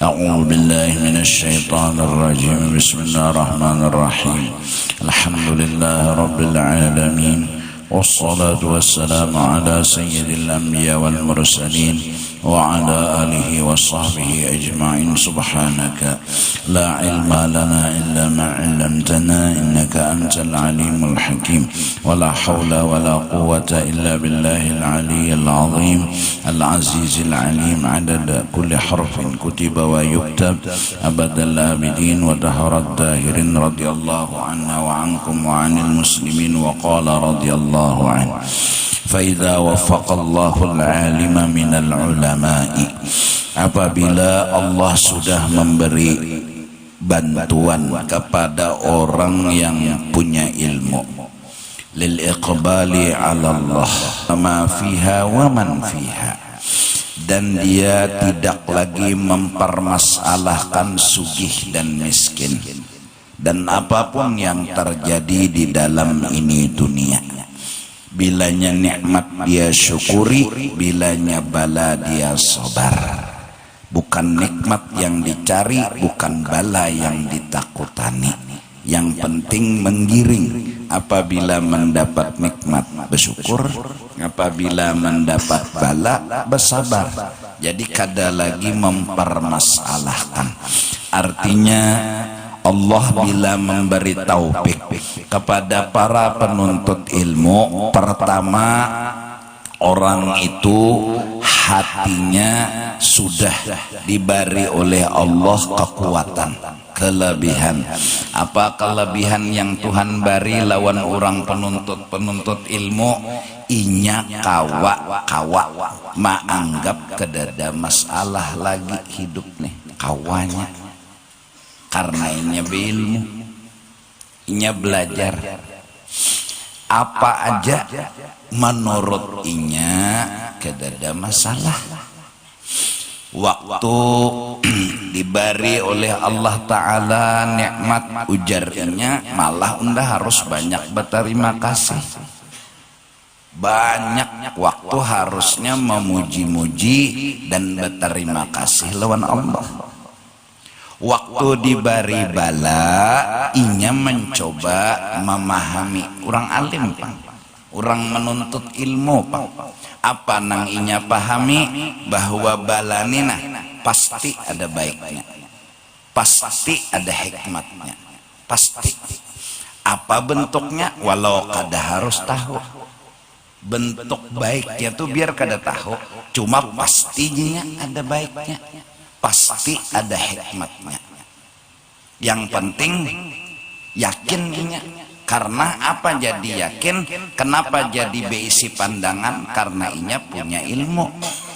أعوذ بالله من الشيطان الرجيم. بسم الله الرحمن الرحيم. الحمد لله رب العالمين، والصلاة والسلام على سيد الأنبياء والمرسلين وعلى آله وصحبه أجمعين. سبحانك لا علم لنا إلا ما علمتنا، إنك أنت العليم الحكيم. ولا حول ولا قوة إلا بالله العلي العظيم العزيز العليم. عدد كل حرف كتب ويكتب أبد الآبدين ودهر الداهرين. رضي الله عنا وعنكم وعن المسلمين. وقال رضي الله عنه: فإذا وفق الله العالم من العلماء. Apabila Allah sudah memberi bantuan kepada orang yang punya ilmu, lil iqbali ala Allah ma fiha wa man fiha, dan dia tidak lagi mempermasalahkan sugih dan miskin dan apapun yang terjadi di dalam ini dunia. Bilanya nikmat dia syukuri, bilanya bala dia sabar. Bukan nikmat yang dicari, bukan bala yang ditakutani. Yang penting menggiring. Apabila mendapat nikmat bersyukur, apabila mendapat bala bersabar. Jadi kada lagi mempermasalahkan. Artinya Allah bila memberi taufik kepada para penuntut ilmu, pertama orang itu hatinya sudah diberi oleh Allah kekuatan, kelebihan. Apa kelebihan yang Tuhan beri lawan orang penuntut ilmu? Inya kawa maanggap kedada masalah lagi hidup nih kawanya. Karena inya berilmu, inya belajar apa aja menurut inya kedada masalah. Waktu diberi oleh Allah Ta'ala nikmat ujarnya, malah unda harus banyak berterima kasih. Banyak waktu harusnya memuji-muji dan berterima kasih lawan Allah. Waktu diberi bala, inya mencoba memahami. Orang alim, Pak. Orang menuntut ilmu, Pak. Apa nang inya pahami? Bahwa bala nina pasti ada baiknya, pasti ada hikmatnya, pasti. Apa bentuknya? Walau kada harus tahu bentuk baiknya tuh, biar kada tahu. Cuma pastinya ada baiknya, pasti ada hikmatnya. Yang penting yakinnya. Karena apa jadi yakin? Kenapa jadi beisi pandangan? Karena inya punya ilmu.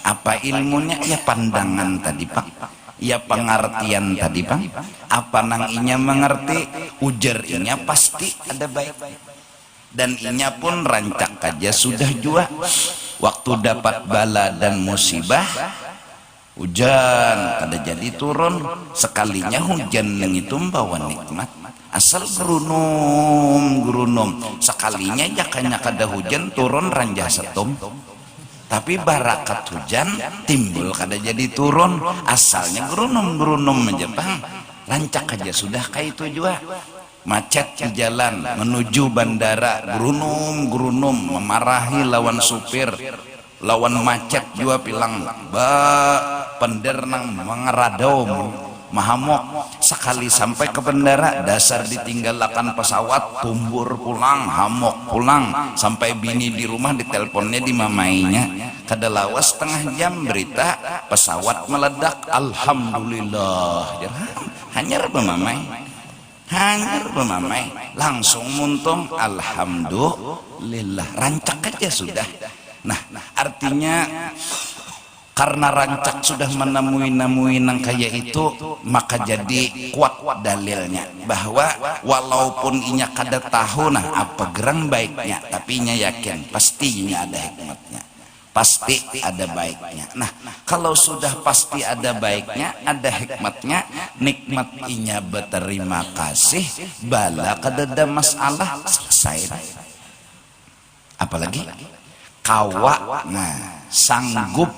Apa ilmunya? Ya pandangan tadi, Pak. Ya pengertian tadi, Pak. Apa nang inya mengerti? Ujar inya pasti ada baiknya. Dan inya pun rancak aja sudah jua. Waktu dapat bala dan musibah, hujan kada jadi turun. Sekalinya hujan yang itu membawa nikmat. Asal gerunum sekalinya jakanya kada hujan turun ranjah setum. Tapi barakat hujan timbul kada jadi turun. Asalnya gerunum aja, Bang. Lancak aja sudah kayak itu juga. Macet di jalan menuju bandara, gerunum memarahi lawan supir. Lawan macet juga bilang, pender nang mengeradau mahamok. Sekali sampai ke bandara, dasar ditinggalkan pesawat, tumbur pulang, hamok pulang. Sampai bini di rumah diteleponnya di mamainya. Kada lawas setengah jam berita pesawat meledak. Alhamdulillah. Hanyar bemamai, langsung muntung. Alhamdulillah. Rancak aja sudah. Nah, artinya karena rancak sudah menemui nang kayak itu, maka jadi kuat dalilnya bahwa walaupun inya kada tahu nah apa gerang baiknya, tapi inya yakin pasti inya ada hikmatnya, pasti ada baiknya. Nah, kalau sudah pasti ada baiknya, ada hikmatnya, nikmat inya berterima kasih, bala kada ada masalah, selesai. Apalagi kawa, nah sanggup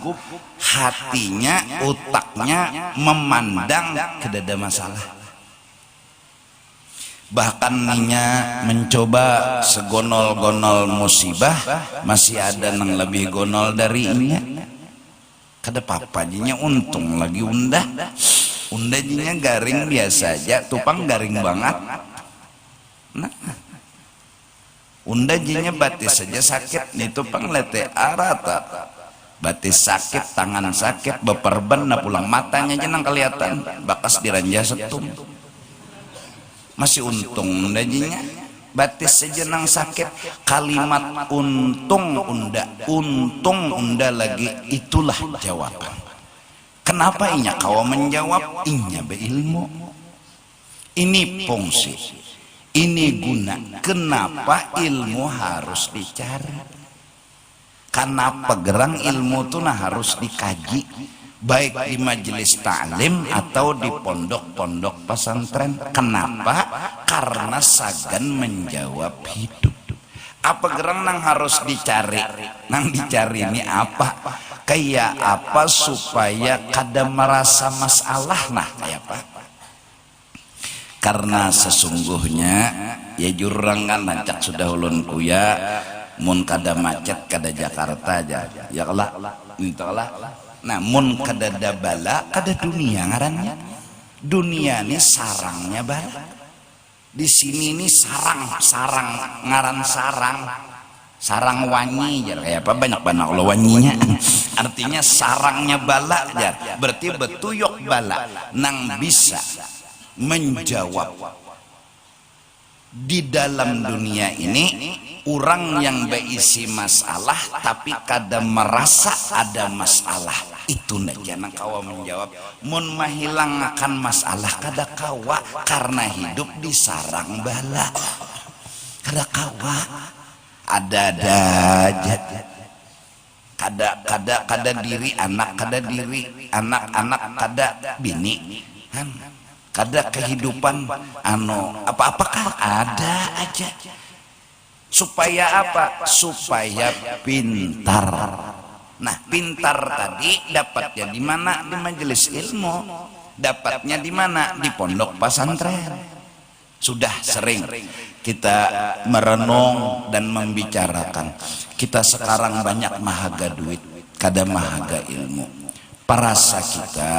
hatinya, otaknya memandang kedada masalah. Bahkan ninya mencoba segonol-gonol musibah, masih ada yang lebih gonol dari inya. Kada apa-apa jinya untung lagi undah jinya garing biasa aja, tupang garing banget. Nah, undah jinya batis saja sakit, nih tupang lete arata. Batis sakit, tangan sakit, beperban, nah pulang matanya aja nang kelihatan, bakas diranja setum. Masih untung undajinya batis saja nang sakit. Kalimat untung unda lagi itulah jawaban. Kenapa inya kawa menjawab? Inya beilmu. Ini fungsi, ini guna. Kenapa ilmu harus dicari? Kenapa gerang ilmu itu harus dikaji, baik di majelis ta'lim atau di pondok-pondok pesantren. Kenapa? Karena sagan menjawab hidup. Apa gerang nang harus dicari? Nang dicari ini apa? Kayak apa supaya kada merasa masalah? Nah, kayak apa? Karena sesungguhnya ya jurang kan nancak sudah ulun kuya, mun kada macet kada Jakarta aja. Ya kalah, intalah. Nah, mun kada bala kada dunia ngarannya. Dunia ini sarangnya bala. Di sini ini sarang ngaran sarang wanyi ya, kayak apa banyak lo wanyinya. Artinya sarangnya bala ya. Berarti betuyok bala nang bisa menjawab di dalam dunia ini. Orang yang berisi masalah tapi kada merasa ada masalah, itu naja nang kawa menjawab. Mun mahilang akan masalah kada kawa, karena hidup di sarang bala. Kada kawa, ada aja. Kada diri anak, kada diri anak-anak, kada bini kan. Kada kehidupan apa-apakah ada aja. Supaya apa? Supaya pintar. Nah, pintar tadi dapatnya di mana? Di majelis ilmu. Dapatnya di mana? Di pondok pesantren. Sudah sering kita merenung dan membicarakan. Kita sekarang banyak mahaga duit, kada mahaga ilmu. Parasa kita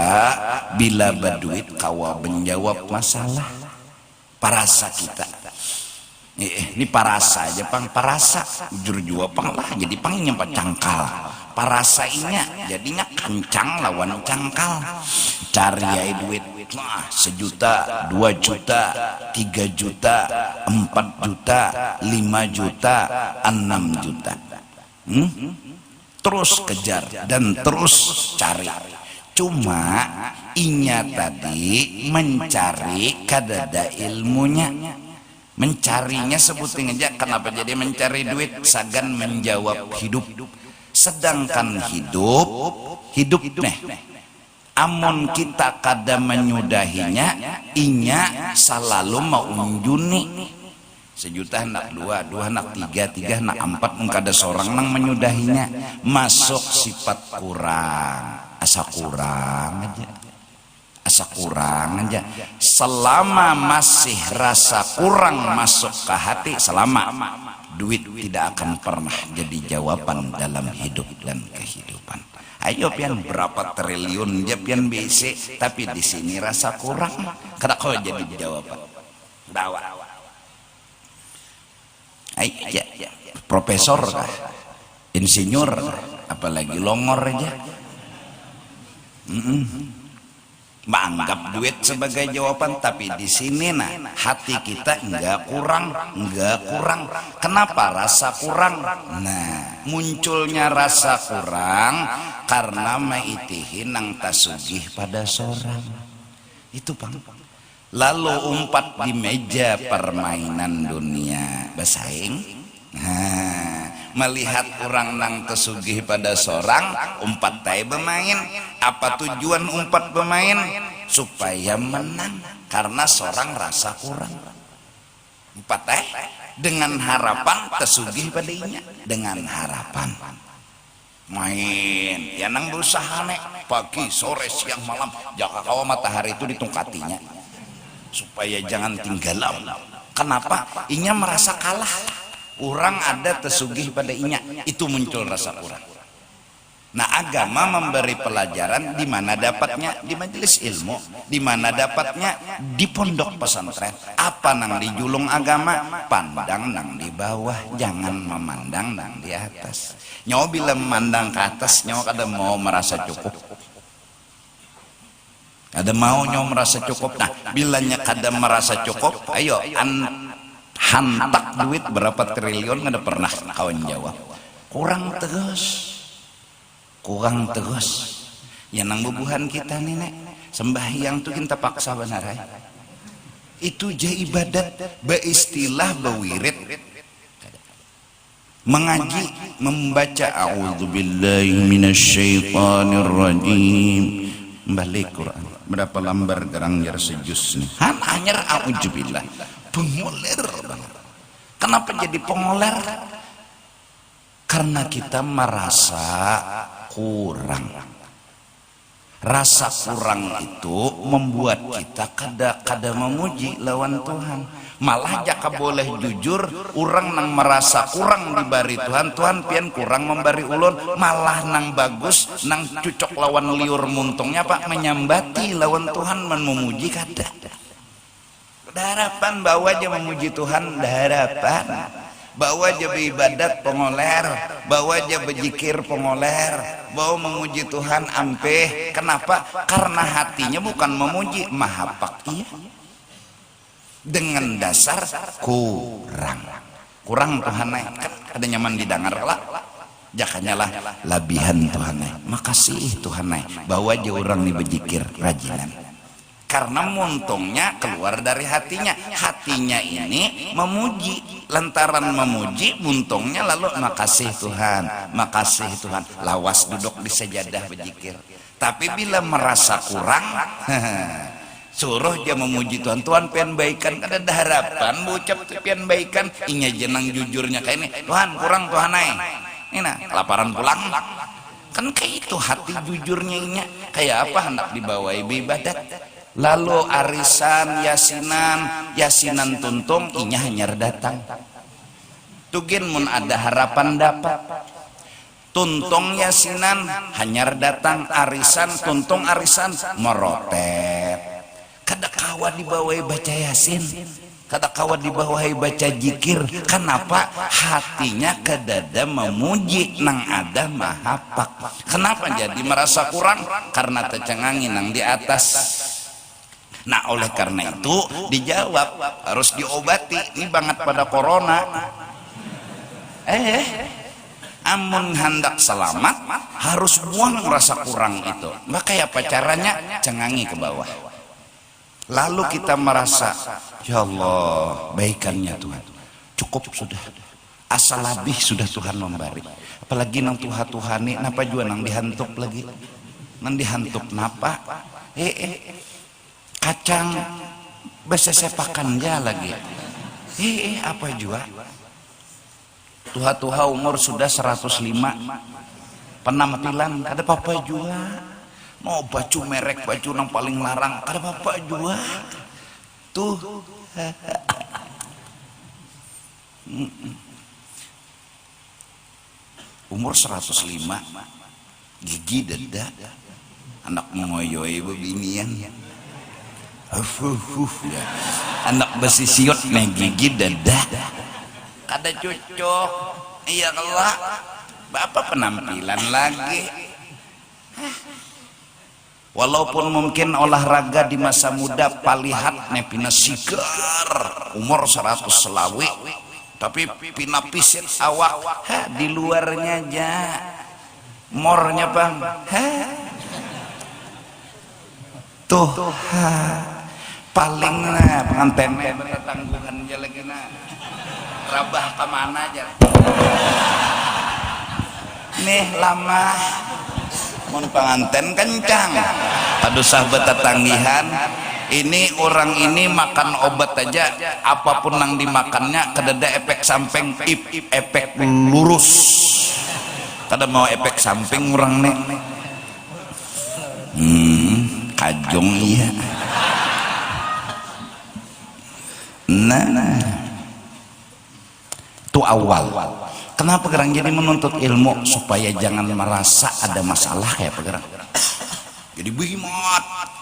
bila berduit kawa menjawab masalah. Parasa kita. Ini parasa aja pang, parasa jujur jua pang lah, jadi pang nyempat cangkal. Parasa inya jadinya kencang lawan cangkal. Cari ya duit, wah 1 juta, 2 juta, 3 juta, 4 juta, 5 juta, 6 juta. Terus kejar dan terus cari. Cuma inya tadi mencari kadada ilmunya. Mencarinya sebutin aja. Kenapa jadi mencari duit? Sagan menjawab hidup. Sedangkan hidup nih, amun kita kada menyudahinya, inya selalu mau menjuni. 1 juta hendak 2, 2 hendak 3, 3 hendak 4, kada seorang nang menyudahinya. Masuk sifat kurang, asa kurang aja. Asa kurang aja. Selama masih rasa kurang masuk ke hati, selama duit tidak akan pernah jadi jawaban dalam hidup dan kehidupan. Ayo pian berapa triliun aja pian BC, tapi di sini rasa kurang, kada kau jadi jawaban. Dawa. Ayo ya, profesor kah? Insinyur kah? Apalagi longor aja. Menganggap duit sebagai jawaban, tapi di sini nah hati kita enggak kurang. Kenapa rasa kurang? Nah, munculnya rasa kurang karena maitihin nang tasugih pada seorang. Itu Bang. Lalu umpat di meja permainan dunia bersaing. Melihat orang nang kesugih pada seorang, umpat tay bermain. Apa tujuan umpat bermain? Supaya menang, karena seorang rasa kurang. Umpat tay dengan harapan kesugih padanya, dengan harapan. main ya nang berusaha nek pagi sore siang malam jaka kawa matahari itu ditungkatinya supaya jangan tinggalan. Kenapa? Inya merasa kalah, orang ada tersugih pada inya, itu muncul rasa kurang. Nah, agama memberi pelajaran di mana dapatnya di majelis ilmu, di mana dapatnya di pondok pesantren. Apa nang di julung agama, pandang nang di bawah, jangan memandang nang di atas. Nyawa bila memandang ke atas, nyawa kada mau merasa cukup. Kada mau nyawa merasa cukup. Nah, bilanya kada merasa cukup, ayo hantak duit berapa triliun kada pernah kawan jawab. Kurang terus ya nang bubuhan kita nih nek sembahyang tuh kita paksa benar ya. Itu je ibadat beristilah bewirid mengaji membaca a'udzubillahi minasyaitonirrajim balik Quran berapa lembar gerang jar sejus nih han anyar a'udzubillah pengoler banget. Kenapa jadi pengoler? Karena kita merasa kurang. Rasa kurang itu membuat kita kada memuji lawan Tuhan. Malah jaka boleh jujur, orang nang merasa kurang dibari Tuhan, Tuhan pian kurang memberi ulun, malah nang bagus, nang cucok lawan liur muntungnya Pak menyambati lawan Tuhan memuji kada. Harapan bahwa aja memuji Tuhan, harapan bahwa aja beribadat pengoler, bahwa aja berzikir pengoler, bahwa memuji Tuhan ampe. Kenapa? Karena hatinya bukan memuji, mahapak iya. Dengan dasar kurang Tuhan kan ada nyaman didengar lah. Jakanya lah labihan Tuhan makasih Tuhan bahwa aja orang nih berzikir rajinan. Karena muntungnya keluar dari hatinya ini memuji, lantaran memuji muntungnya lalu makasih Tuhan lawas duduk di sajadah berzikir. Tapi bila merasa kurang suruh dia memuji Tuhan pengen baikan kada ada harapan bucap pengen baikan inya jenang jujurnya kayak ini Tuhan kurang Tuhan ini nah kelaparan pulang kan kayak itu hati jujurnya inya kayak apa hendak dibawa ibadat. Lalu arisan yasinan tuntung inya hanyar datang tugin mun ada harapan dapat tuntung yasinan hanyar datang arisan tuntung arisan merotet kada kawa dibawai baca yasin kada kawa dibawai baca jikir. Kenapa? Hatinya kadada memuji nang ada mahapak. Kenapa jadi merasa kurang? Karena tercengangi nang di atas. Nah oleh karena itu dijawab harus diobati. Ini banget pada corona. Amun hendak selamat harus buang rasa kurang itu. Maka apa caranya? Cengangi ke bawah. Lalu kita merasa ya Allah baikannya Tuhan cukup sudah. Asal lebih sudah Tuhan memberi. Apalagi nang Tuhani napa jua nang dihantup lagi. Nang dihantup napa? Kacang besesepakan dia lagi apa juga tuha umur sudah 105 penampilan ada apa juga mau baju merek baju yang paling larang ada apa juga tuh umur 105 gigi dada anak mengoyoi bebinian anak besi siot nih gigi dada kada cocok iya kelak bapak penampilan lagi walaupun mungkin olahraga di masa muda palihat nih pina sigar umur 100 selawi tapi pina pisit awak di luarnya aja mornya bang tuh paling pengantennya bertanggungan aja lagi rabah kemana aja nih lama mun penganten kencang aduh sahabat tetanggihan ini orang ini makan obat aja apapun yang dimakannya kedada efek samping efek lurus kada mau efek samping orang nek. Kajong iya. Nah, itu awal. Kenapa gerang jadi menuntut ilmu? Supaya jangan merasa ada masalah ya gerang. Jadi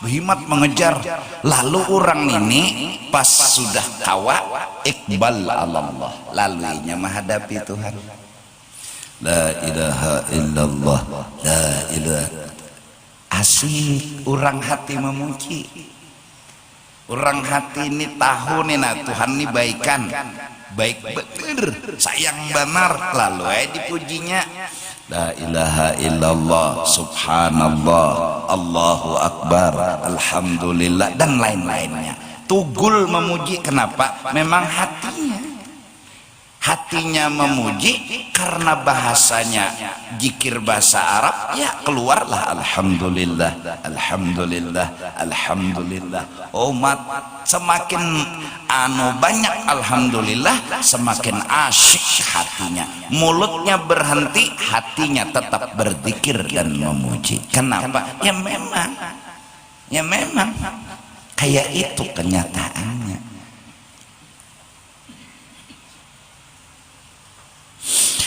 behimat mengejar. Lalu orang ini pas sudah kawa iqbal Allah, lalunya menghadapi Tuhan. La ilaha illallah, la ilaha. Asik orang hati memuji. Orang hati ini tahu nih nah Tuhan ini baikan, baik bener, sayang benar, lalu dipujinya. La ilaha illallah, subhanallah, Allahu akbar, alhamdulillah, dan lain-lainnya. Tugul memuji, kenapa? Memang hatinya memuji karena bahasanya zikir bahasa Arab, ya keluarlah alhamdulillah, alhamdulillah, alhamdulillah. Umat semakin banyak alhamdulillah, semakin asyik hatinya. Mulutnya berhenti, hatinya tetap berzikir dan memuji. Kenapa? Ya memang kayak itu kenyataannya.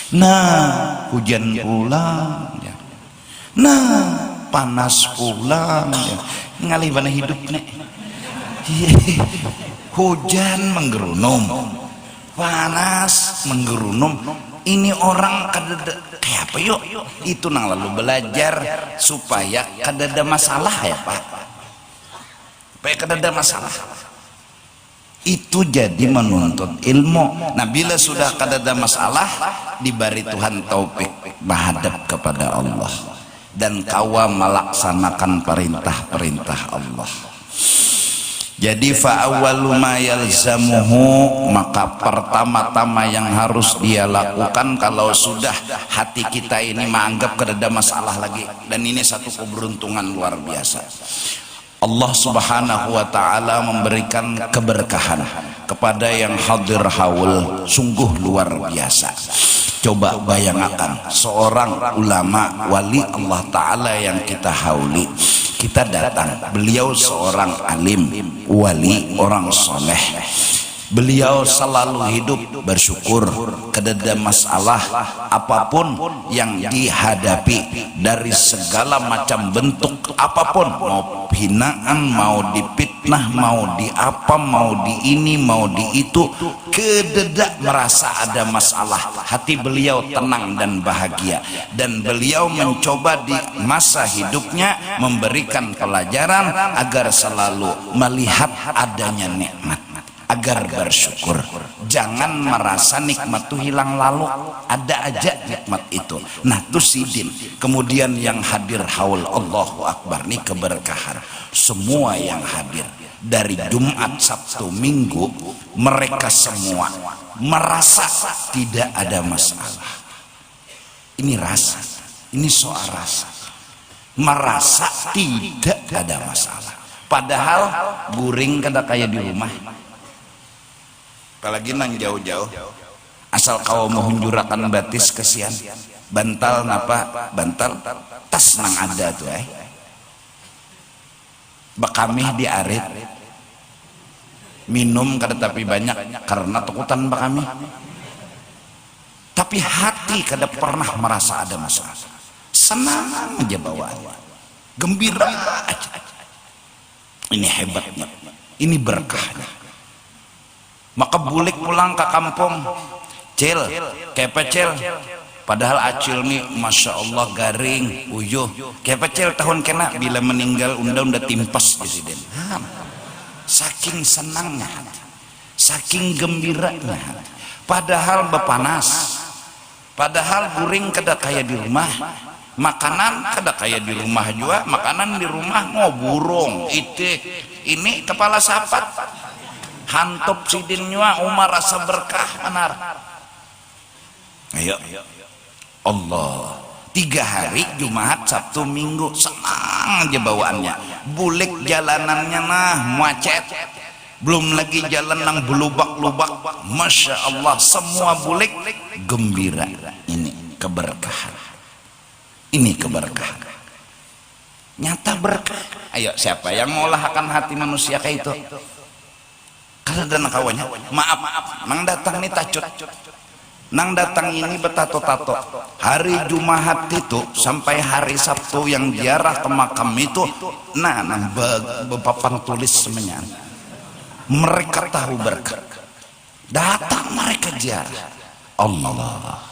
Nah, hujan pulang ya. Nah, panas pulang ya. Ngalih bana hidup nek. Hujan menggerunum, panas menggerunum. Ini orang kayak apa yuk? Itu nang lalu belajar supaya kadada masalah ya Pak. Supaya kadada masalah. Itu jadi menuntut ilmu. Nah bila sudah kadada masalah, diberi Tuhan taufik menghadap kepada Allah dan kawa melaksanakan perintah-perintah Allah. Jadi fa'awwalu ma yalzamuhu, maka pertama-tama yang harus dia lakukan kalau sudah hati kita ini menganggap kadada masalah lagi, dan ini satu keberuntungan luar biasa. Allah subhanahu wa ta'ala memberikan keberkahan kepada yang hadir haul, sungguh luar biasa. Coba bayangkan seorang ulama wali Allah ta'ala yang kita hauli, kita datang, beliau seorang alim, wali, orang soleh. Beliau selalu hidup bersyukur kedada masalah apapun yang dihadapi dari segala macam bentuk apapun, mau hinaan, mau dipitnah, mau di apa, mau di ini, mau di itu, kededa merasa ada masalah. Hati beliau tenang dan bahagia, dan beliau mencoba di masa hidupnya memberikan pelajaran agar selalu melihat adanya nikmat, agar bersyukur. Jangan merasa nikmat itu hilang lalu, ada aja nikmat itu. Nah itu sidin. Kemudian yang hadir haul, Allahu Akbar, ini keberkahan. Semua yang hadir dari Jumat, Sabtu, Minggu, mereka semua merasa tidak ada masalah. Ini rasa, ini soal rasa, merasa tidak ada masalah. Padahal guring kada kayak di rumah, apalagi nang jauh-jauh, asal kau mau hunjurakan batis kesian, bantal napa, bantal tas nang ada tuh bakamih di arit, minum kada tapi banyak karena takutan bakamih, tapi hati kada pernah merasa ada masalah, senang aja bawaannya, gembira aja. Ini hebatnya, ini berkahnya. Maka bulik pulang ke kampung, cil, kayak pecel. Padahal acil nih, masya Allah garing, uyuh. Kayak pecel tahun kena bila meninggal unda timpas presiden. Saking senangnya, saking gembiranya. Padahal bepanas, padahal guring kada kayak di rumah. Makanan kada kayak di rumah juga, makanan di rumah mau burung, itik, ini kepala sapat. Hantop sidinnya Umar rasa berkah benar. Ayo Allah, 3 hari Jumat, Sabtu, Minggu senang aja bawaannya. Bulik jalanannya nah macet, belum lagi jalan yang belubak-lubak. Masya Allah, semua bulik gembira. Ini keberkahan. Ini keberkahan nyata berkah. Ayo, siapa yang ngolah akan hati manusia kayak itu? Kalau dan kawannya, maaf, nang datang nih tacut, nang datang ini betato-tato. Hari Jumat itu sampai hari Sabtu yang ziarah ke makam itu, nah bepapang tulis semuanya. Mereka tahu berkah, datang mereka ziarah Allah.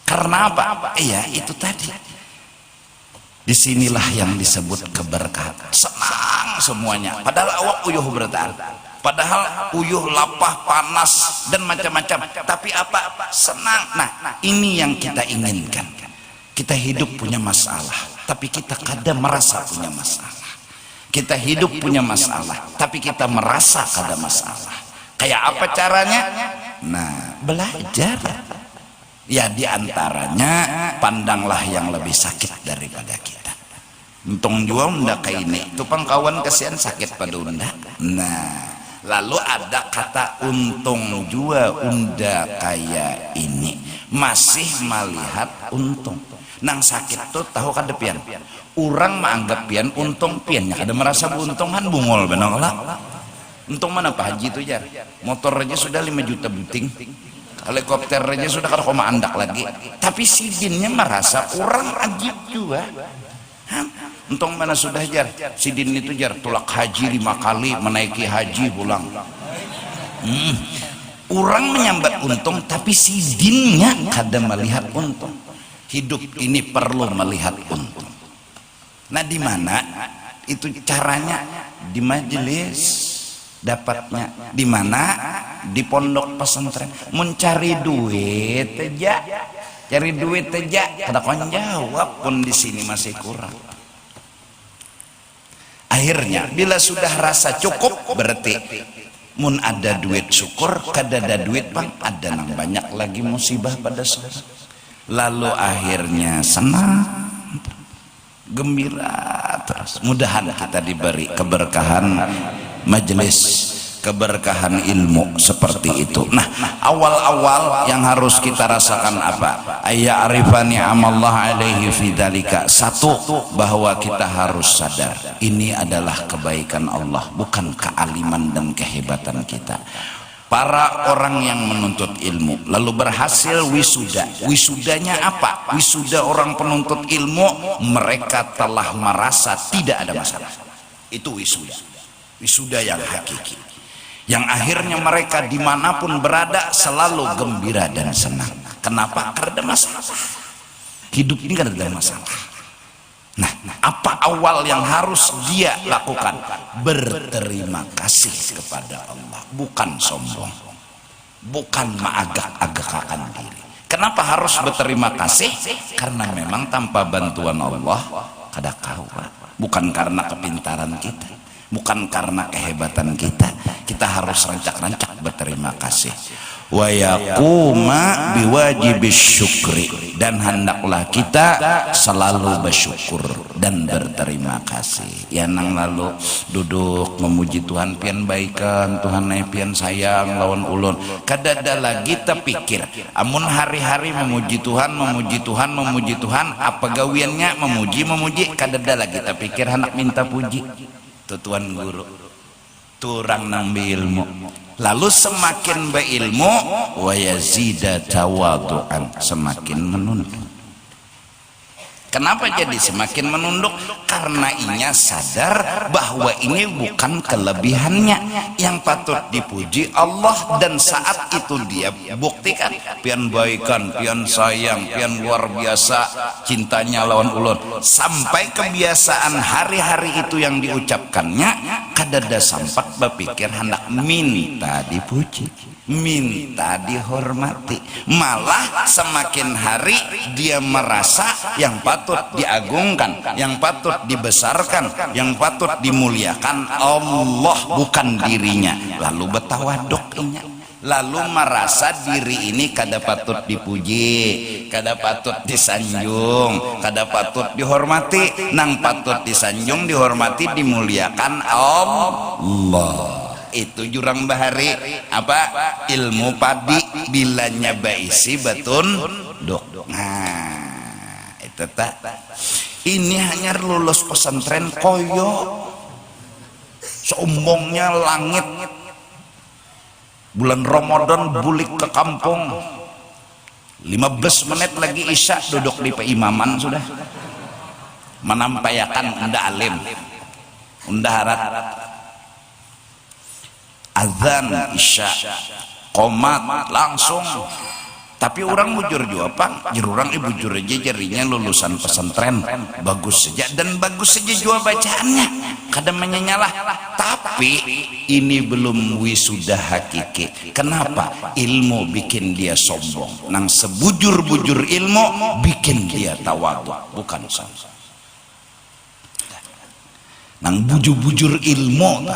Karena apa? Iya, itu tadi. Disinilah yang disebut keberkahan. Senang semuanya. Padahal awak uyuh bertahan. Padahal uyuh lapah, panas dan macam-macam. Tapi apa? Senang. Nah, ini yang kita inginkan. Kita hidup punya masalah, tapi kita kadang merasa punya masalah. Kita hidup punya masalah, tapi kita merasa ada masalah. Kayak apa caranya? Nah, belajar. Ya, diantaranya pandanglah yang lebih sakit daripada kita. Untung jua unda kayak ini. Itu pang kawan kesian sakit pada unda. Nah, lalu ada kata untung jua unda kayak ini. Masih melihat untung. Nang sakit tuh tahu kada pian. Orang menganggap pian untung piannya kada merasa buntungan bungol benar lah. Untung mana Pak Haji itu ya? Motor aja sudah 5 juta buting. Helikopter aja sudah kada koma andak lagi, tapi sidinnya merasa orang ajib juga. Untung mana sudah jar sidin itu jar tulak haji 5 kali menaiki haji pulang. Orang menyambat untung, tapi sidinnya kada melihat untung. Hidup ini perlu melihat untung. Nah, di mana itu caranya? Di majelis. Dapatnya di mana? Di pondok pesantren. Mencari duit aja, cari duit aja kada kon jawab pun di sini masih kurang. Akhirnya bila sudah rasa cukup, berarti mun ada duit syukur, kada ada duit bang ada nang banyak lagi musibah pada saat. Lalu akhirnya senang, gembira terus. Mudahan kita diberi keberkahan majelis, keberkahan ilmu seperti itu. Nah, awal-awal yang harus kita rasakan apa? Ayya arifani amallah alaihi fi dzalika. Satu, bahwa kita harus sadar ini adalah kebaikan Allah, bukan kealiman dan kehebatan kita. Para orang yang menuntut ilmu lalu berhasil wisuda. Wisudanya apa? Wisuda orang penuntut ilmu, mereka telah merasa tidak ada masalah. Itu wisuda. Wisuda yang hakiki, yang akhirnya mereka dimanapun berada selalu gembira dan senang. Kenapa? Karena ada masalah. Hidup ini kan ada masalah. Nah, apa awal yang harus dia lakukan? Berterima kasih kepada Allah, bukan sombong, bukan mengagak-agakkan diri. Kenapa harus berterima kasih? Karena memang tanpa bantuan Allah kada kawa. Bukan karena kepintaran kita, bukan karena kehebatan kita. Kita harus rancak-rancak berterima kasih. Wa yaquma biwajibis syukri, dan hendaklah kita selalu bersyukur dan berterima kasih. Ya nang lalu duduk memuji Tuhan pian baikan, Tuhan pian sayang lawan ulun. Kadada lagi terpikir amun hari-hari memuji Tuhan, memuji Tuhan, memuji Tuhan, apa gawiannya memuji. Kadada lagi terpikir hendak minta puji. Tuan guru turang nang beilmu, lalu semakin berilmu wa yazida tawadu'an, semakin menunduk. Kenapa jadi semakin menunduk? Karena inya sadar bahwa ini bukan kelebihannya yang patut dipuji Allah, dan saat itu dia buktikan pian baikan, pian sayang, pian luar biasa cintanya lawan ulun, sampai kebiasaan hari-hari itu yang diucapkannya kadada sampat berpikir hendak minta dipuji, minta dihormati. Malah semakin hari dia merasa yang patut diagungkan, yang patut dibesarkan, yang patut dimuliakan Allah, bukan dirinya. Lalu betawaduknya, lalu merasa diri ini kada patut dipuji, kada patut disanjung, kada patut dihormati. Nang patut disanjung, dihormati, dimuliakan Allah. Itu jurang bahari apa? Ilmu padi bilanya baisi batun dok. Nah, Kita tak. Ini hanya lulus pesantren koyo sombongnya langit. Bulan Ramadan bulik ke kampung. 15 menit lagi isya duduk di peimaman sudah. Menampayakan unda alim, unda harat. Azan isya, qomat langsung. Tapi orang bujur juga pak, orang ibu bujur aja jarinya lulusan pesantren bagus saja dan bagus saja juga bacaannya, kadang menyalah. Tapi ini belum wisuda hakiki. Kenapa? Ilmu bikin dia sombong. Nang sebujur-bujur ilmu bikin dia tawadhu, bukan sombong. Nang bujur-bujur ilmu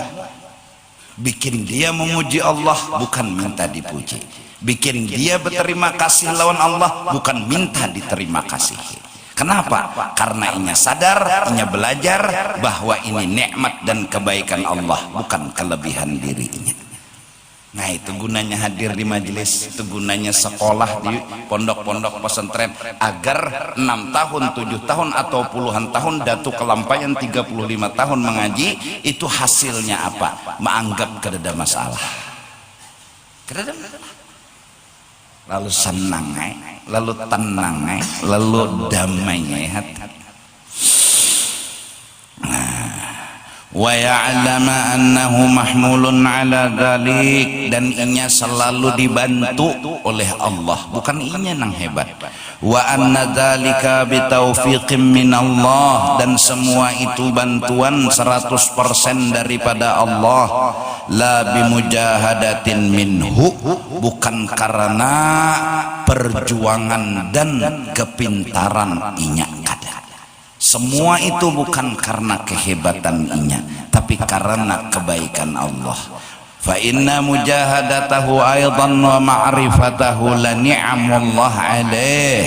bikin dia memuji Allah, bukan minta dipuji. Bikin dia berterima kasih lawan Allah, bukan minta diterima kasih. Kenapa? Karena inya sadar, inya belajar bahwa ini nikmat dan kebaikan Allah, bukan kelebihan dirinya. Nah itu gunanya hadir di majelis, itu gunanya sekolah di pondok-pondok pesantren, agar 6 tahun, 7 tahun atau puluhan tahun datu kelampayan 35 tahun mengaji, itu hasilnya apa? Menganggap kada masalah. Kada masalah. Lalu senang, lalu tenang, lalu damai hati. Wa ya'lama annahu mahmulun ala dzalik, dan inya selalu dibantu oleh Allah, bukan inya nang hebat. Wa anna dzalika bitaufiqim minallah, dan semua itu bantuan 100% daripada Allah. La bimujahadatin minhu, bukan karena perjuangan dan kepintaran inya kada. Semua itu bukan karena kehebatan inya, tapi karena kebaikan Allah. Fa inna mujahadatahu aidan wa ma'rifatahu la ni'amullah alaih,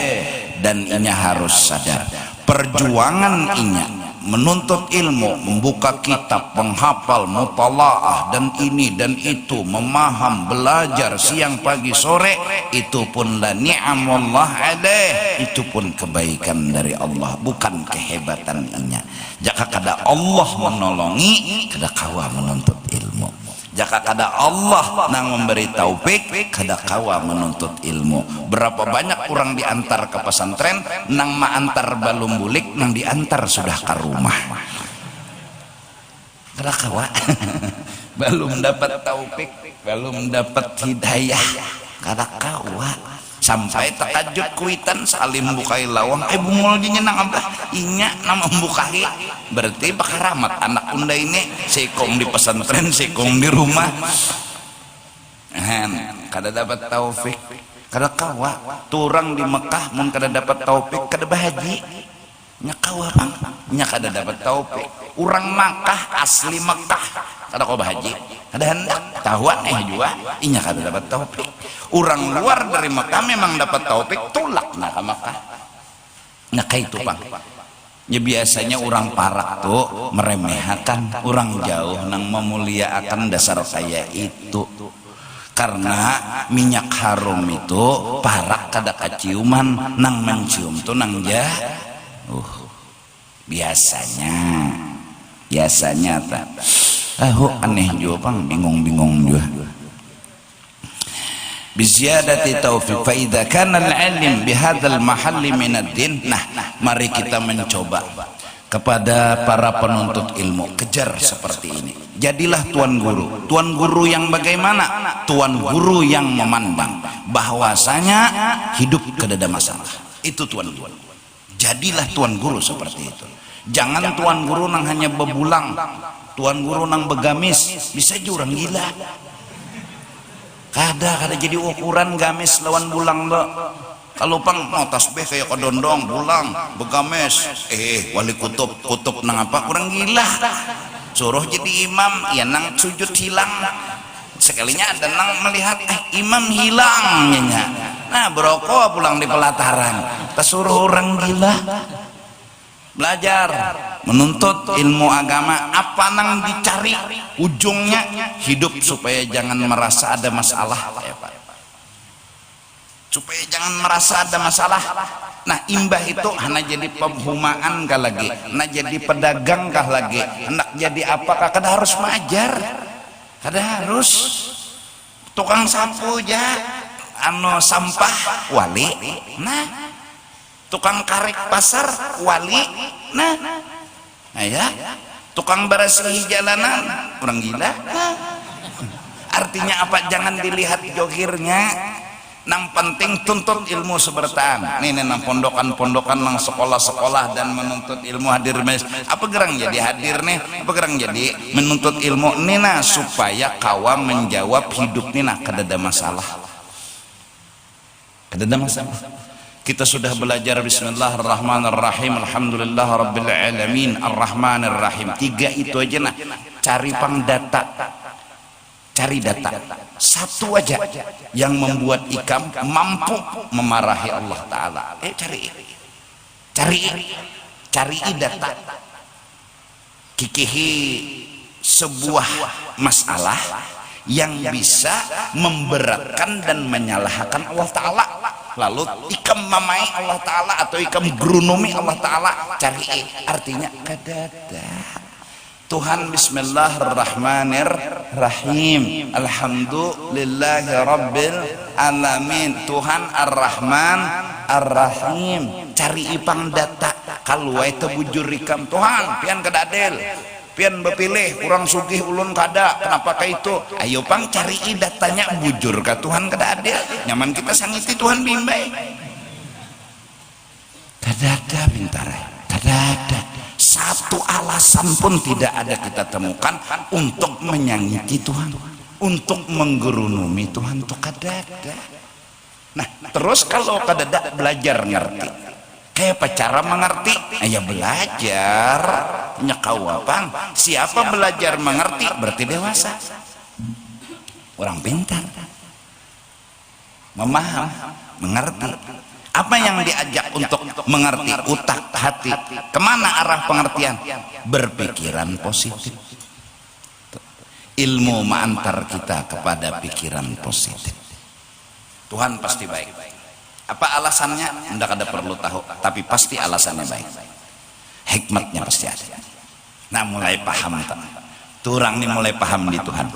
dan inya harus sadar perjuangan inya menuntut ilmu, membuka kitab, menghafal, mutalaah dan ini dan itu, memaham, belajar siang pagi sore, itu pun la ni'amullah alaih, itu pun kebaikan dari Allah, bukan kehebatan inya. Jika kada Allah menolongi, kada kawa menuntut ilmu. Jika kada Allah nang memberi taufik, kada kawa menuntut ilmu. Berapa banyak orang diantar ke pesantren, nang maantar balum bulik, nang diantar sudah ke rumah. Kada kawa. Belum dapat taufik, belum dapat hidayah, kada kawa. Sampai takajud kuitan salim bukai lawang, bungul dinya nang abah inya nama bukai, berarti bakaramat anak unda ini sekong di pesantren, sekong di rumah. Kada dapat taufik, kada kawa. Turang di Mekah mun kada dapat taufik, kada bahaji. Nya kawa bang, nya kada dapat taufik. Urang Makkah asli Mekah kada kau bahaji, kada hendak tahuan juga inya kada dapat taufik. Orang luar dari Mekah memang dapat taufik, tulak nak ke Mekah. Nah kayak itu bang. Ya biasanya orang parak tuh meremehkan, orang jauh nang memuliakan dasar saya itu. Karena minyak harum itu parak kada kaciuman, nang mencium tuh nang biasanya tak. Aneh juga bang, bingung juga. Biziyadati taufiq fa idza kana al-'ilm bihadzal mahalli min ad-din. Nah, mari kita mencoba kepada para penuntut ilmu, kejar seperti ini. Jadilah tuan guru. Tuan guru yang bagaimana? Tuan guru yang memandang bahwasanya hidup kada ada masalah. Itu tuan guru. Jadilah tuan guru seperti itu. Jangan tuan guru nang hanya bebulang, tuan guru nang begamis, bisa juga orang gila. Kada jadi ukuran gamis lawan bulang lo. Kalau pang mau tasbih kayak kedondong bulang begamis, wali kutub nang apa kurang gila. Suruh jadi imam, ya nang sujud hilang. Sekalinya ada nang melihat imam hilang nya. Nah beroko pulang di pelataran. Tersuruh orang gila. Belajar menuntut ilmu agama, apa nang dicari ujungnya hidup supaya jangan merasa ada masalah ya Pak. supaya jangan merasa ada masalah. Nah imbah itu hanya jadi pemhumaan kah lagi, hanya jadi pedagang kah lagi, hendak jadi apakah kada harus majar, kada harus tukang sapu aja sampah wali, nah tukang karek pasar wali, nah ya tukang bersih jalanan orang gila. Artinya apa? Jangan dilihat johirnya, nang penting tuntut ilmu sebertaan. Nih nang pondokan-pondokan, nang sekolah-sekolah dan menuntut ilmu hadir apa gerang jadi hadir nih, apa gerang jadi menuntut ilmu nina supaya kawa menjawab hidup nina kada ada masalah, kada ada masalah. Kita sudah belajar bismillahirrahmanirrahim, alhamdulillah rabbil alamin, arrahmanirrahim. 3 itu aja. Nah cari pang data, cari data satu aja yang membuat ikam mampu memarahi Allah Ta'ala. Cari data, kikihi sebuah masalah yang bisa memberatkan dan menyalahkan Allah Ta'ala, lalu ikam mamai Allah Ta'ala atau ikam gerunumi Allah Ta'ala. Cari artinya kadada Tuhan bismillahirrahmanirrahim, alhamdulillahi rabbil alamin, Tuhan ar-Rahman ar-Rahim. Cari ipang data kalau itu bujur ikam Tuhan pian kada adil, pian bepilih orang sugih ulun kada, kenapa kah itu? Ayo pang cari datanya bujur ka Tuhan kada adil, nyaman kita sangiti Tuhan bimbai. Kada ada bintare, kada ada satu alasan pun tidak ada kita temukan untuk menyangiti Tuhan, untuk menggerunumi Tuhan, itu kada ada. Nah terus kalau kada ada belajar ngerti, kayak apa cara mengerti? Ya belajar nyekau apa? Siapa belajar mengerti berarti dewasa, orang pintar, memaham, mengerti. Apa yang diajak untuk mengerti? Utak hati. Kemana arah pengertian? Berpikiran positif. Ilmu mengantar kita kepada pikiran positif. Tuhan pasti baik. Apa alasannya? Tidak ada perlu tahu, tapi pasti alasannya baik. Hikmatnya pasti ada. Nah mulai paham tuh orang ini mulai paham di Tuhan.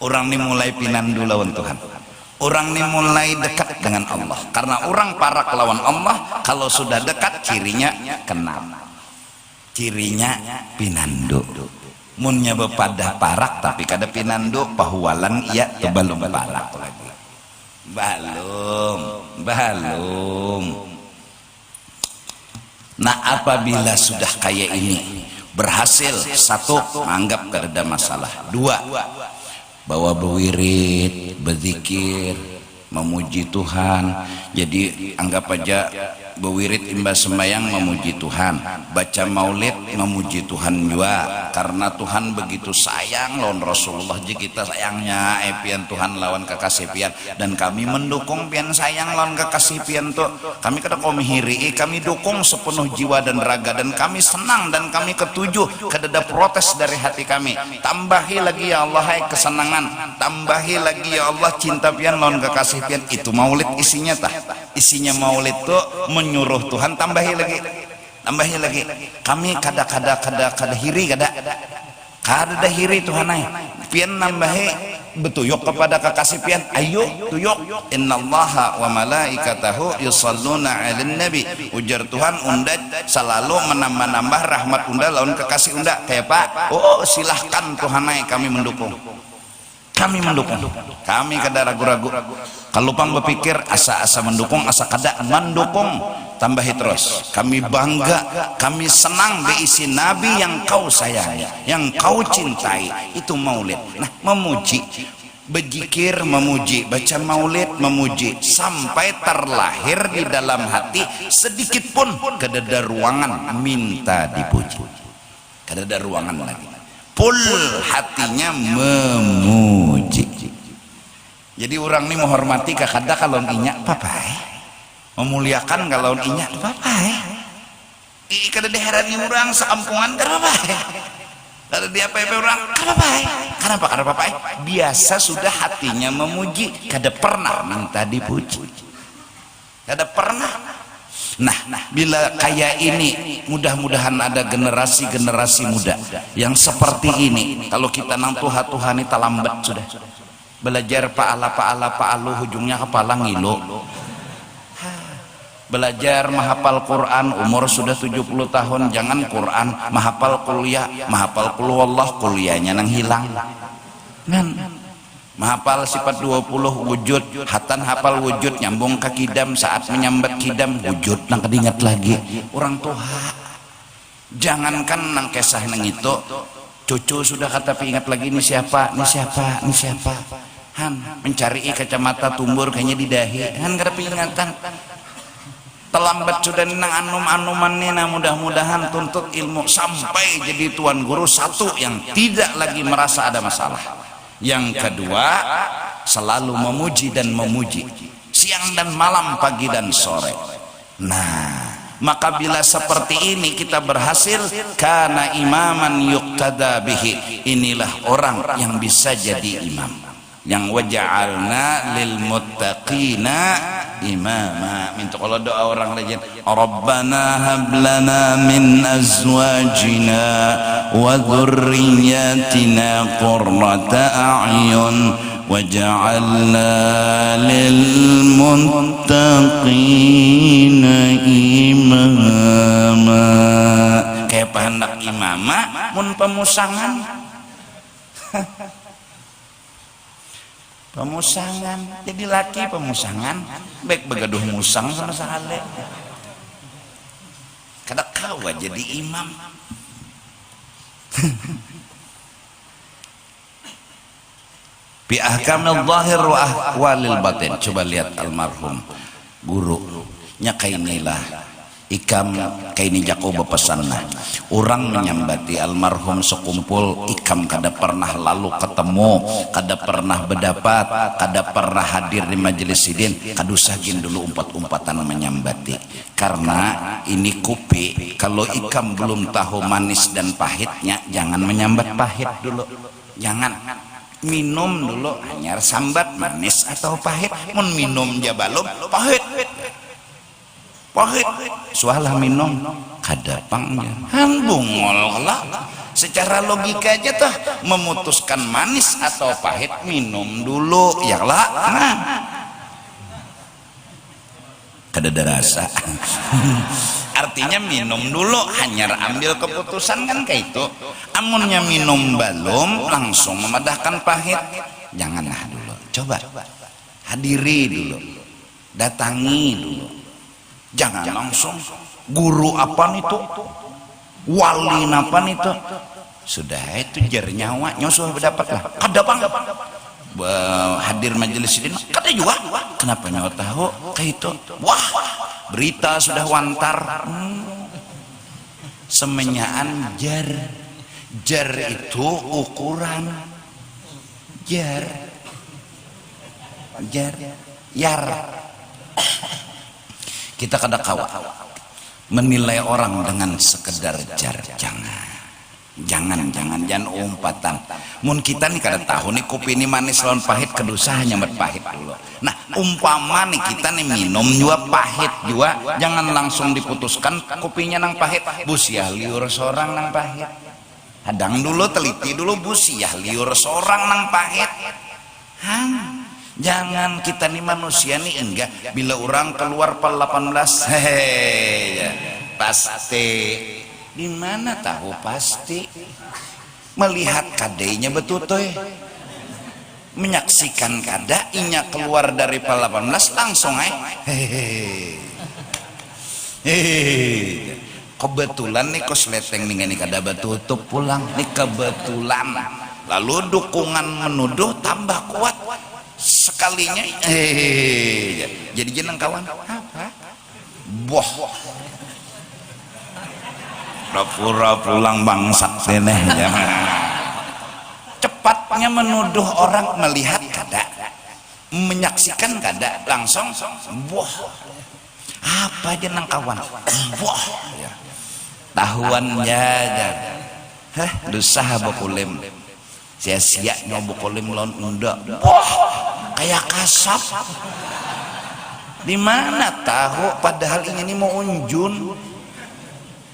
Orang ini mulai pinandu lawan Tuhan. Orang ini mulai dekat dengan Allah, karena orang parak lawan Allah. Kalau sudah dekat cirinya kenal, cirinya pinandu. Munnya bepada parak tapi kada pinandu, pahualan ia belum parak lagi, balum. Nah apabila sudah kayak ini berhasil, satu anggap kada ada masalah, dua bawa berwirid, berzikir, memuji Tuhan. Jadi anggap aja berwirid imbas sembahyang memuji Tuhan, baca maulid memuji Tuhan juga, karena Tuhan begitu sayang lawan Rasulullah. Jadi kita sayangnya pian Tuhan lawan kekasih pian, dan kami mendukung pian sayang lawan kekasih pian tuh. Kami kada kau mihiri, kami dukung sepenuh jiwa dan raga, dan kami senang dan kami ketujuh, kada ada protes dari hati kami. Tambahi lagi ya Allah hai kesenangan, tambahi lagi ya Allah cinta pian lawan kekasih pian. Itu maulid isinya tah. Isinya maulid tuh menyuruh Tuhan tambahi lagi. Kami kada hiri, kada hiri Tuhan ai. Pian nambahi betuyuk kepada kekasih pian, ayo tuyuk. Innallaha wa malaikatahu yusalluna 'alan nabi. Ujar Tuhan unda selalu menambah-nambah rahmat unda lawan kekasih unda. Kayak Pak, oh silahkan Tuhan ai, kami mendukung. Kami kada ragu-ragu. Kalau pang berpikir asa-asa mendukung, asa kada mendukung, tambahi terus. Kami bangga, kami senang diisi Nabi yang kau sayangi, yang kau cintai. Itu maulid. Nah memuji, berzikir memuji, baca maulid memuji, sampai terlahir di dalam hati sedikit pun kada ada ruangan minta dipuji, kada ada ruangan lagi. Full hatinya memuji. Jadi orang ini menghormati kakada kalau inya papai, memuliakan kalau inya papai. Kada diherani orang sekampungan kada papai, kada diapa-apa orang kada papai. Kenapa kada papai? Biasa sudah hatinya memuji, kada pernah minta dipuji. Kada pernah. Nah, bila kayak ini, mudah-mudahan ada generasi-generasi muda yang seperti ini. Kalau kita nang Tuhan itu lambat sudah. Belajar pa'ala ujungnya kepala ngilu. Belajar menghafal Quran umur sudah 70 tahun, jangan Quran menghafal kuliah, menghafal qul huwallah kuliahnya nang hilang. Menghafal sifat 20 wujud, hatan hafal wujud nyambung ke kidam, saat menyambat kidam wujud nang kedingat lagi. Orang tua jangankan nang kesah nang itu, cucu sudah kata ingat lagi ini siapa, ini siapa, ini siapa. Han mencari kacamata tumbur kayaknya di dahi, han kada ingatan. Terlambat sudah nang anum-anuman nina. Mudah-mudahan tuntut ilmu sampai jadi tuan guru satu yang tidak lagi merasa ada masalah. Yang kedua, selalu memuji dan memuji siang dan malam, pagi dan sore. Nah, maka bila seperti ini kita berhasil, kana imaman yuqtada bihi, inilah orang yang bisa jadi imam. Yang waja'alna lil muttaqina imama. Minta kalau doa orang lain, Rabbana hablana min azwajina wa dhurriyyatina qurrata a'yun waj'alna lil muttaqina imama. Kayak hendak imama mun pemusangan. Pemusangan jadi laki pemusangan baik begaduh musang sama sahale kada kawa jadi imam. Bi ahkamil zahir wa ahwalil batin. Coba lihat almarhum guru nya kainilah ikam kaini jako bepesanna orang menyambati almarhum sekumpul ikam kada pernah lalu ketemu, kada pernah berdapat, kada pernah hadir di majelis sidin, kadusagin dulu umpat-umpatan menyambati. Karena ini kupi, kalau ikam belum tahu manis dan pahitnya, jangan menyambat pahit dulu, jangan. Minum dulu hanya sambat manis atau pahit. Mun minum ja balum pahit, pahit sualah minum kadapangnya han bungol lah. Secara logika aja tuh memutuskan manis atau pahit, minum dulu ya lah. Nah, kada ada rasa. Artinya minum dulu, hanya ambil keputusan kan kayak itu. Amunnya minum balum langsung memadahkan pahit, janganlah dulu. Coba hadiri dulu, datangi dulu. Jangan langsung guru apa itu, wali apa itu, sudah itu jar nyawa nyusul berdapat lah. Kada bang hadir majelis ini kada juga. Kenapa nyawa tahu kayak itu? Wah, berita sudah wantar. Semenyaan jar itu ukuran jar yar. Kita kada kawa menilai orang dengan sekedar jar. Jangan umpatan. Mun kita nih kada tahu nih kopi ini manis lawan pahit, kedusa hanya berpahit dulu. Nah, umpama nih kita nih minum juga pahit juga, jangan langsung diputuskan kopinya nang pahit. Busiah liur seorang nang pahit. Hadang dulu, teliti dulu, busiah liur seorang nang pahit. Jangan kita nih manusia nih enggak, bila orang keluar pel 18 pasti di mana tahu pasti melihat kadenya betutoy, menyaksikan kada inya keluar dari pel 18 langsung kebetulan nih kosleteng nih kada betutup pulang nih kebetulan, lalu dukungan menuduh tambah kuat sekalinya jadi jeneng kawan apa boh pura pulang bangsat seneh cepatnya menuduh orang, melihat kada, menyaksikan kada, langsung boh apa jeneng kawan boh tahuan jaga dusah bokulim sia-sia nyobokolim lawan unda. Wah, kayak kasap. Di mana tahu padahal ini mau unjun.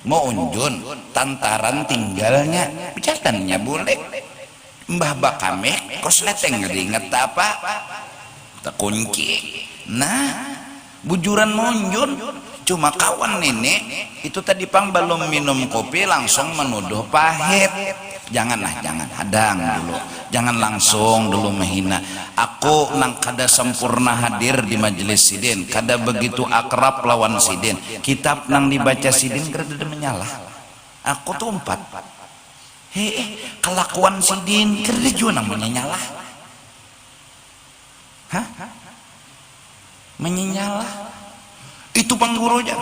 Mau unjun tantaran tinggalnya bicatannya boleh. Mbah Bakame kos leteng ngeringet apa? Kunci. Nah, bujuran mau unjun. Cuma kawan nenek itu tadi pang belum minum kopi langsung menuduh pahit. Janganlah, jangan hadang dulu, jangan langsung dulu menghina. Aku nang kada sempurna hadir di majelis sidin, kada begitu akrab lawan sidin. Kitab nang dibaca sidin kada menyalah. Aku tuh 4. Kelakuan sidin kada juga nang menyalah. Hah? Menyalah? Itu panggurunya.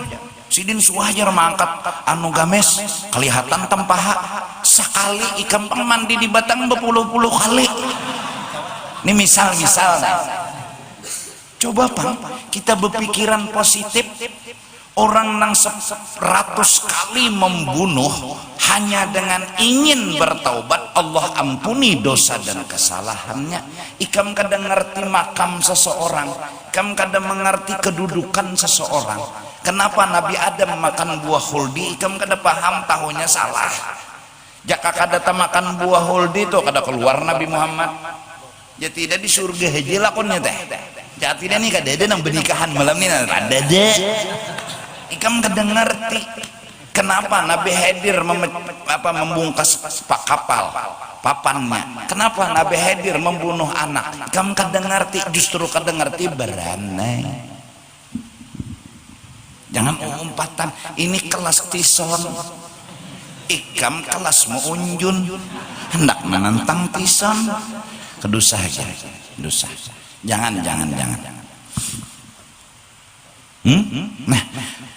Sidin suajar mangkat anu games kelihatan tempaha sekali ikan pang mandi di batang berpuluh-puluh kali. Ini misal coba pang kita berpikiran positif. Orang nang 100 kali membunuh hanya dengan ingin bertaubat Allah ampuni dosa dan kesalahannya. Ikam kadang ngerti makam seseorang, ikam kadang mengerti kedudukan seseorang. Kenapa Nabi Adam makan buah huldi, ikam kada paham tahunya salah. Jaka kada makan buah huldi itu kada keluar Nabi Muhammad. Ya tidak di surga haji lakonnya teh. Ya tidak nih kada ada nang pernikahan malam ini ada deh. Ikam kada ngerti kenapa Nabi hadir membungkas kapal papannya. Kenapa Nabi hadir membunuh anak. Ikam kada ngerti, justru kada ngerti beranai. Jangan umpatan ini kelas tison, ikam kelas mau unjun hendak menentang tison, kedosa aja dosa. Jangan. Nah,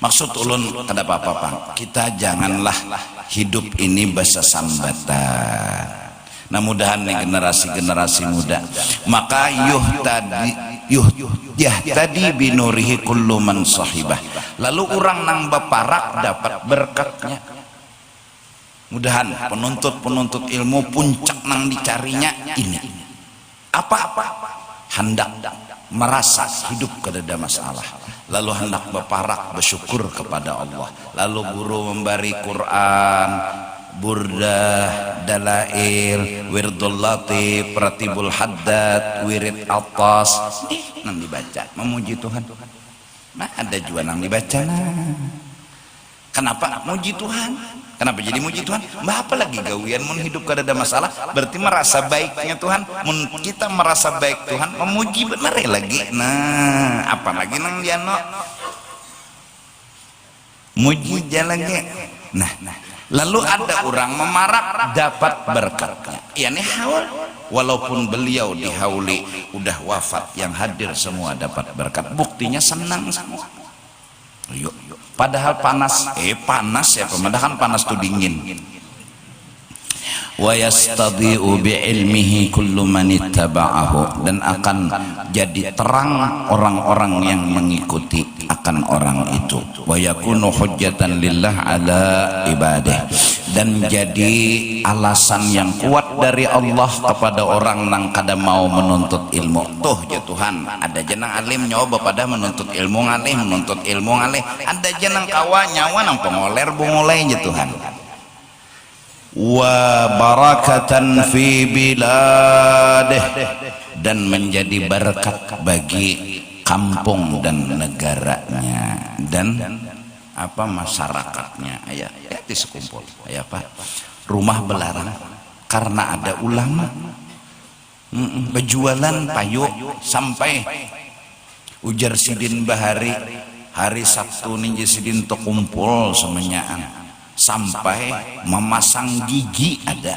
maksud ulun kada apa-apa Bang. Kita janganlah hidup ini basa sambatan. Nah, mudahan nih generasi muda maka tadi binurihi kullu man sahibah. Lalu orang nang baparak dapat berkatnya. Mudahan penuntut ilmu puncak nang dicarinya ini. Apa hendak merasa hidup kada ada masalah. Lalu hendak baparak bersyukur kepada Allah. Lalu guru memberi Quran, burdah, dalail, wirdul latif, ratibul haddad, wirid atas, nang dibaca memuji Tuhan. Nah, ada juga nang dibaca. Kenapa muji Tuhan? Kenapa jadi muji Tuhan? Mbah apa lagi gawian mun hidup kada ada masalah, berarti merasa baiknya Tuhan. Mun kita merasa baik Tuhan, memuji benar lagi. Nah, apalagi nang diano muji lagi. Nah, lalu ada orang memarak dapat berkatnya. Ya nih haul. Walaupun beliau dihauli udah wafat, yang hadir semua dapat berkat. Buktinya senang semua. Yuk. Padahal panas ya, padahal panas tuh dingin. Wa yastadhi'u bi'ilmihi kullu man ittaba'ahu, dan akan jadi terang orang-orang yang mengikuti akan orang itu. Wa yakunu hujjatan lillah ala ibadah, dan jadi alasan yang kuat dari Allah kepada orang nang kada mau menuntut ilmu. Tuh ya Tuhan, ada jenang alim nyoba pada menuntut ilmu ngalih, ada jenang kawa nyawa nang pengoler bungulai ya Tuhan. Wa barakatan fi biladih, dan menjadi berkat bagi kampung dan negaranya dan masyarakatnya. Ayah di sekumpul ayah Pak rumah belarang karena ada ulama berjualan payu sampai ujar sidin bahari hari Sabtu ninja sidin to kumpul semenyaan sampai memasang gigi ada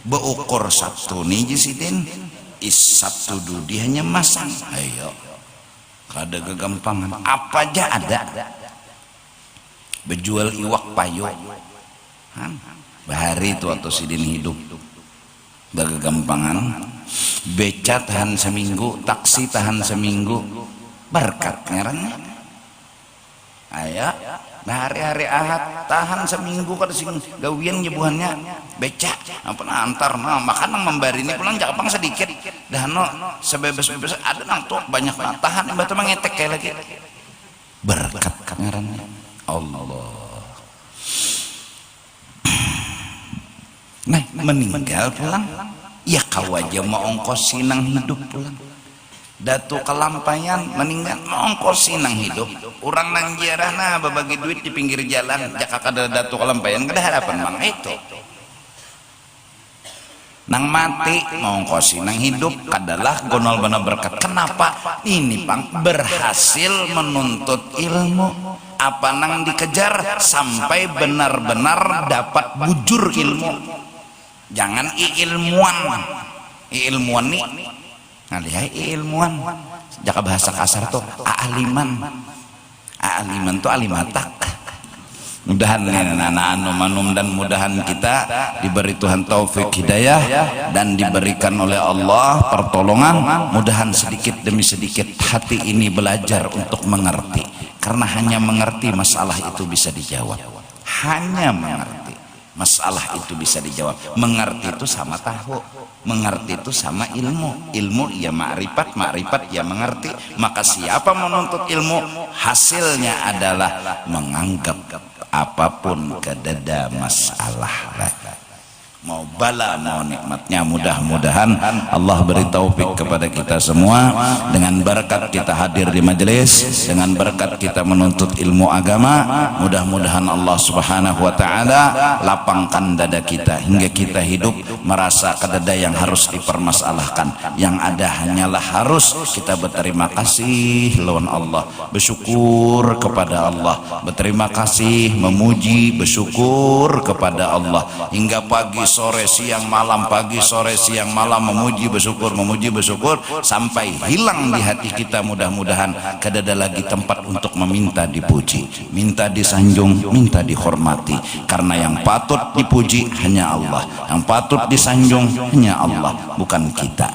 beukur Sabtu ninja sidin Sabtu dudi hanya masang. Ayo kada kegampangan apa aja ada. Berjual iwak payo bahari itu atau sidin hidup gagampangan. Beca tahan seminggu, taksi tahan seminggu, berkat ngarannya. Ayo hari-hari ahad tahan seminggu kada sing gawian nyebuhannya beca apa antar makan membari ini pulang jakapang sedikit dah no sebebas-bebas ada nang tuh banyak tahan batu mengetek kayak lagi berkat ngaranna Allah. Nah meninggal pulang ya kawaja mau ongkos sinang hidup pulang. Datu kelampayan meninggal mau ongkos sinang hidup. Orang nang ziarahna babagi duit di pinggir jalan jaka kada datu kelampayan kada harapan mang itu. Nang mati mau ongkos sinang hidup kadalah gonol bener berkat. Kenapa? Ini pang berhasil menuntut ilmu. Apa nang dikejar sampai benar-benar dapat bujur ilmu. Jangan ilmuwan nih ngalihai ilmuwan jaka bahasa kasar tuh aaliman tuh alimatak. Mudahan anak-anak manum dan mudahan kita diberi Tuhan taufik hidayah dan diberikan oleh Allah pertolongan. Mudahan sedikit demi sedikit hati ini belajar untuk mengerti, karena hanya mengerti masalah itu bisa dijawab. Hanya mengerti masalah itu bisa dijawab. Mengerti itu sama tahu, mengerti itu sama ilmu. Ilmu ya ma'rifat, ma'rifat ya mengerti. Maka siapa menuntut ilmu hasilnya adalah menganggap apapun kedada masalah. Mau bala mau nikmatnya, mudah-mudahan Allah beri taufik kepada kita semua. Dengan berkat kita hadir di majelis, dengan berkat kita menuntut ilmu agama, mudah-mudahan Allah subhanahu wa ta'ala lapangkan dada kita hingga kita hidup merasa kedada yang harus dipermasalahkan. Yang ada hanyalah harus kita berterima kasih lawan Allah, bersyukur kepada Allah, berterima kasih, memuji, bersyukur kepada Allah hingga pagi sore siang malam, pagi sore siang malam, memuji bersyukur sampai hilang di hati kita. Mudah-mudahan kadada lagi tempat untuk meminta dipuji, minta disanjung, minta dihormati, karena yang patut dipuji hanya Allah, yang patut disanjung hanya Allah, bukan kita.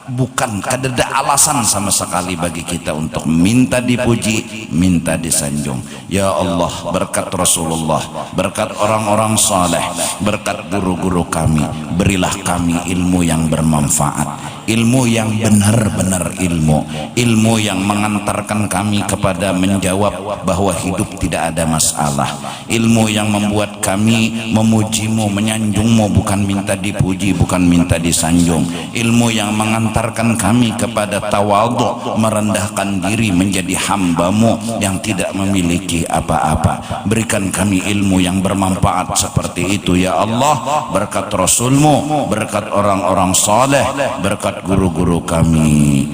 Bukan kadada alasan sama sekali bagi kita untuk minta dipuji, minta disanjung. Ya Allah, berkat Rasulullah, berkat orang-orang saleh, berkat guru-guru kami, berilah kami ilmu yang bermanfaat, ilmu yang benar-benar ilmu yang mengantarkan kami kepada menjawab bahwa hidup tidak ada masalah, ilmu yang membuat kami memujimu, menyanjungmu, bukan minta dipuji, bukan minta disanjung, ilmu yang mengantarkan kami kepada tawadhu, merendahkan diri menjadi hambamu yang tidak memiliki apa-apa. Berikan kami ilmu yang bermanfaat seperti itu ya Allah, berkat Rasulmu, berkat orang-orang saleh, berkat guru-guru kami.